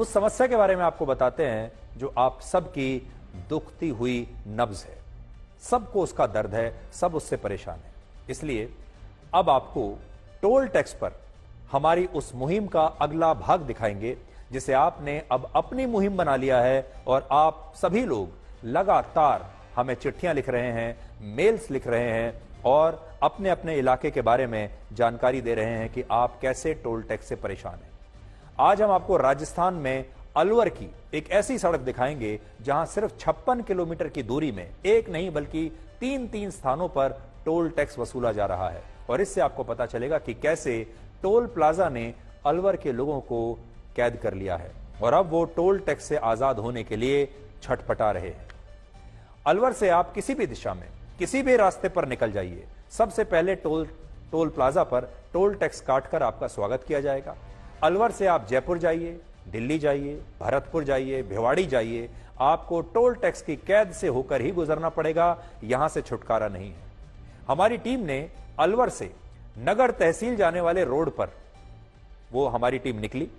उस समस्या के बारे में आपको बताते हैं जो आप सबकी दुखती हुई नब्ज है। सबको उसका दर्द है, सब उससे परेशान है। इसलिए अब आपको टोल टैक्स पर हमारी उस मुहिम का अगला भाग दिखाएंगे जिसे आपने अब अपनी मुहिम बना लिया है और आप सभी लोग लगातार हमें चिट्ठियां लिख रहे हैं, मेल्स लिख रहे हैं और अपने अपने इलाके के बारे में जानकारी दे रहे हैं कि आप कैसे टोल टैक्स से परेशान हैं। आज हम आपको राजस्थान में अलवर की एक ऐसी सड़क दिखाएंगे जहां सिर्फ 56 किलोमीटर की दूरी में एक नहीं बल्कि तीन स्थानों पर टोल टैक्स वसूला जा रहा है और इससे आपको पता चलेगा कि कैसे टोल प्लाजा ने अलवर के लोगों को कैद कर लिया है और अब वो टोल टैक्स से आजाद होने के लिए छटपटा रहे हैं। अलवर से आप किसी भी दिशा में किसी भी रास्ते पर निकल जाइए, सबसे पहले टोल प्लाजा पर टोल टैक्स काटकर आपका स्वागत किया जाएगा। अलवर से आप जयपुर जाइए, दिल्ली जाइए, भरतपुर जाइए, भिवाड़ी जाइए, आपको टोल टैक्स की कैद से होकर ही गुजरना पड़ेगा, यहां से छुटकारा नहीं है। हमारी टीम ने अलवर से नगर तहसील जाने वाले रोड पर वो हमारी टीम निकली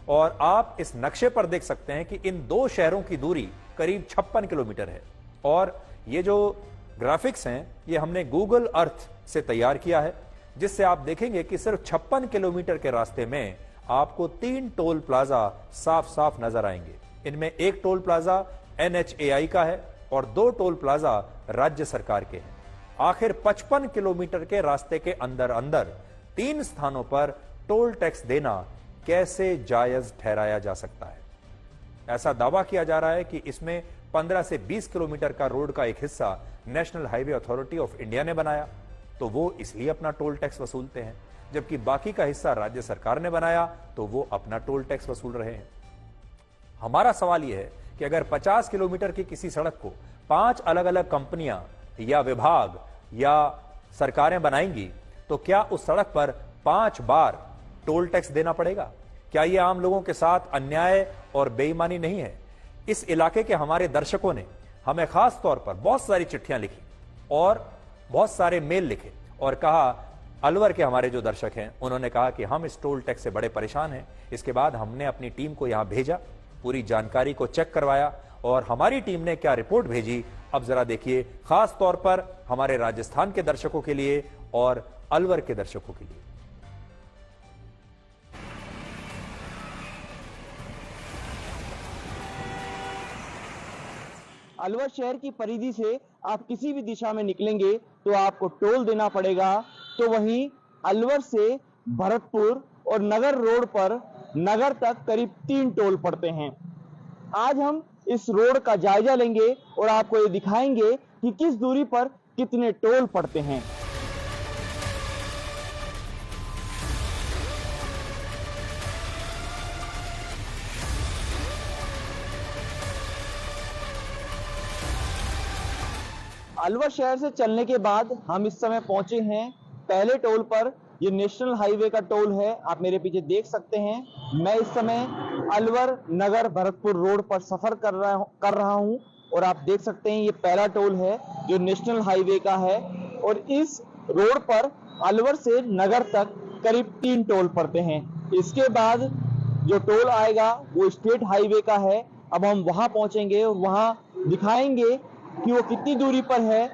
और आप इस नक्शे पर देख सकते हैं कि इन दो शहरों की दूरी करीब 56 किलोमीटर है और ये जो ग्राफिक्स हैं ये हमने गूगल अर्थ से तैयार किया है, जिससे आप देखेंगे कि सिर्फ 56 किलोमीटर के रास्ते में आपको 3 टोल प्लाजा साफ साफ नजर आएंगे। इनमें एक टोल प्लाजा NHAI का है और 2 टोल प्लाजा राज्य सरकार के हैं। आखिर 55 किलोमीटर के रास्ते के अंदर अंदर 3 स्थानों पर टोल टैक्स देना कैसे जायज ठहराया जा सकता है? ऐसा दावा किया जा रहा है कि इसमें 15 से 20 किलोमीटर का रोड का एक हिस्सा national highway authority of India ने बनाया, तो वो इसलिए अपना टोल टैक्स वसूलते हैं, जबकि बाकी का हिस्सा राज्य सरकार ने बनाया तो वो अपना टोल टैक्स वसूल रहे हैं। हमारा सवाल यह है कि अगर 50 किलोमीटर की किसी सड़क को 5 अलग अलग कंपनियां या विभाग या सरकारें बनाएंगी तो क्या उस सड़क पर 5 बार टोल टैक्स देना पड़ेगा? क्या यह आम लोगों के साथ अन्याय और बेईमानी नहीं है? इस इलाके के हमारे दर्शकों ने हमें खास तौर पर बहुत सारी चिट्ठियां लिखी और बहुत सारे मेल लिखे और कहा, अलवर के हमारे जो दर्शक हैं उन्होंने कहा कि हम इस टोल टैक्स से बड़े परेशान हैं। इसके बाद हमने अपनी टीम को यहां भेजा, पूरी जानकारी को चेक करवाया और हमारी टीम ने क्या रिपोर्ट भेजी अब जरा देखिए, खास तौर पर हमारे राजस्थान के दर्शकों के लिए और अलवर के दर्शकों के लिए। अलवर शहर की परिधि से आप किसी भी दिशा में निकलेंगे तो आपको टोल देना पड़ेगा। तो वहीं अलवर से भरतपुर और नगर रोड पर नगर तक करीब 3 टोल पड़ते हैं। आज हम इस रोड का जायजा लेंगे और आपको ये दिखाएंगे कि किस दूरी पर कितने टोल पड़ते हैं। अलवर शहर से चलने के बाद हम इस समय पहुंचे हैं पहले टोल पर। ये नेशनल हाईवे का टोल है, आप मेरे पीछे देख सकते हैं। मैं इस समय अलवर नगर भरतपुर रोड पर सफर कर रहा हूं और आप देख सकते हैं ये पहला टोल है जो नेशनल हाईवे का है और इस रोड पर अलवर से नगर तक करीब 3 टोल पड़ते हैं। इसके बाद जो टोल आएगा वो स्टेट हाईवे का है। अब हम वहां पहुंचेंगे और वहां दिखाएंगे कि वो कितनी दूरी पर है।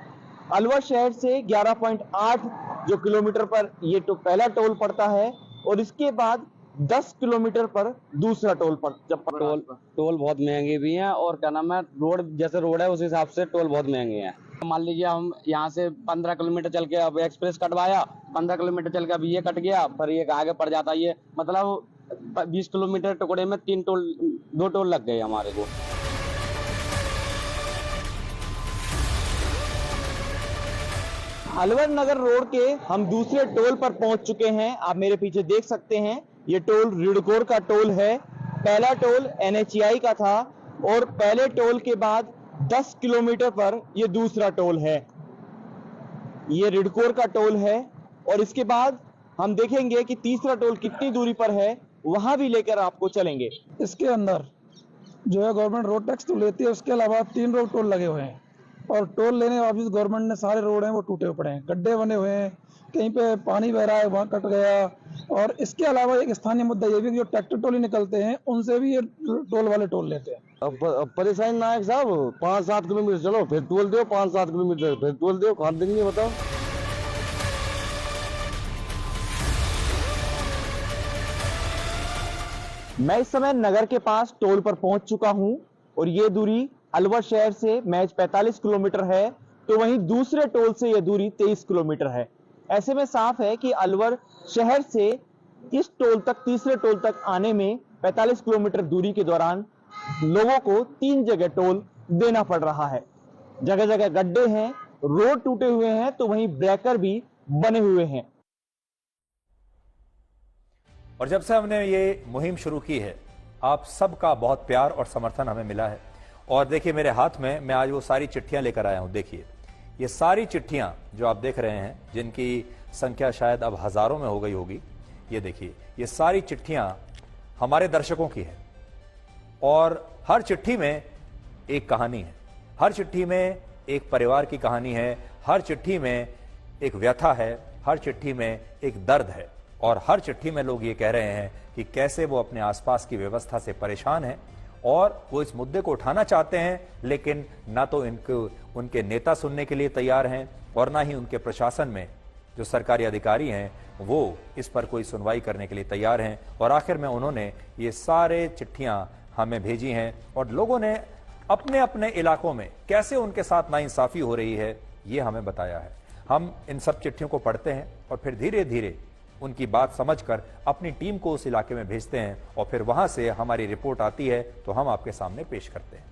अलवर शहर से 11.8 जो किलोमीटर पर ये तो पहला टोल पड़ता है और इसके बाद 10 किलोमीटर पर दूसरा टोल पर टोल बहुत महंगे भी हैं और क्या नाम है, रोड जैसे रोड है उस हिसाब से टोल बहुत महंगे हैं। मान लीजिए हम यहाँ से 15 किलोमीटर चल के अब एक्सप्रेस कटवाया, 15 किलोमीटर चल के अब ये कट गया, पर ये आगे पड़ जाता है। ये मतलब 20 किलोमीटर टुकड़े में 2 टोल लग गए हमारे को। अलवर नगर रोड के हम दूसरे टोल पर पहुंच चुके हैं। आप मेरे पीछे देख सकते हैं ये टोल रिडकोर का टोल है। पहला टोल NHAI का था और पहले टोल के बाद 10 किलोमीटर पर ये दूसरा टोल है। ये रिडकोर का टोल है और इसके बाद हम देखेंगे कि तीसरा टोल कितनी दूरी पर है, वहां भी लेकर आपको चलेंगे। इसके अंदर जो है गवर्नमेंट रोड टैक्स तो लेती है, उसके अलावा 3 रोड टोल लगे हुए हैं और टोल लेने वापस गवर्नमेंट ने सारे रोड हैं वो टूटे पड़े हैं, गड्ढे बने हुए हैं, कहीं पे पानी बह रहा है वहाँ कट गया, और इसके अलावा एक स्थानीय मुद्दा ये भी कि जो ट्रैक्टर टोली निकलते हैं उनसे भी ये टोल वाले टोल लेते हैं। अब परेशानी नायक साहब 5-7 किलोमीटर चलो फिर टोल दो, 5-7 किलोमीटर फिर टोल दो, कहाँ देंगे बताओ। मैं इस समय नगर के पास टोल पर पहुंच चुका हूं और ये दूरी अलवर शहर से महज 45 किलोमीटर है, तो वहीं दूसरे टोल से यह दूरी 23 किलोमीटर है। ऐसे में साफ है कि अलवर शहर से इस टोल तक, तीसरे टोल तक आने में 45 किलोमीटर दूरी के दौरान लोगों को 3 जगह टोल देना पड़ रहा है। जगह जगह गड्ढे हैं, रोड टूटे हुए हैं, तो वहीं ब्रेकर भी बने हुए हैं। और जब से हमने ये मुहिम शुरू की है, आप सबका बहुत प्यार और समर्थन हमें मिला है। और देखिए मेरे हाथ में मैं आज वो सारी चिट्ठियां लेकर आया हूं। देखिए ये सारी चिट्ठियां जो आप देख रहे हैं, जिनकी संख्या शायद अब हजारों में हो गई होगी, ये देखिए ये सारी चिट्ठियां हमारे दर्शकों की है। और हर चिट्ठी में एक कहानी है, हर चिट्ठी में एक परिवार की कहानी है, हर चिट्ठी में एक व्यथा है, हर चिट्ठी में एक दर्द है। और हर चिट्ठी में लोग ये कह रहे हैं कि कैसे वो अपने आसपास की व्यवस्था से परेशान हैं और वो इस मुद्दे को उठाना चाहते हैं, लेकिन ना तो उनके नेता सुनने के लिए तैयार हैं और ना ही उनके प्रशासन में जो सरकारी अधिकारी हैं वो इस पर कोई सुनवाई करने के लिए तैयार हैं। और आखिर में उन्होंने ये सारे चिट्ठियां हमें भेजी हैं और लोगों ने अपने अपने इलाकों में कैसे उनके साथ नाइंसाफी हो रही है ये हमें बताया है। हम इन सब चिट्ठियों को पढ़ते हैं और फिर धीरे धीरे उनकी बात समझकर अपनी टीम को उस इलाके में भेजते हैं और फिर वहां से हमारी रिपोर्ट आती है तो हम आपके सामने पेश करते हैं।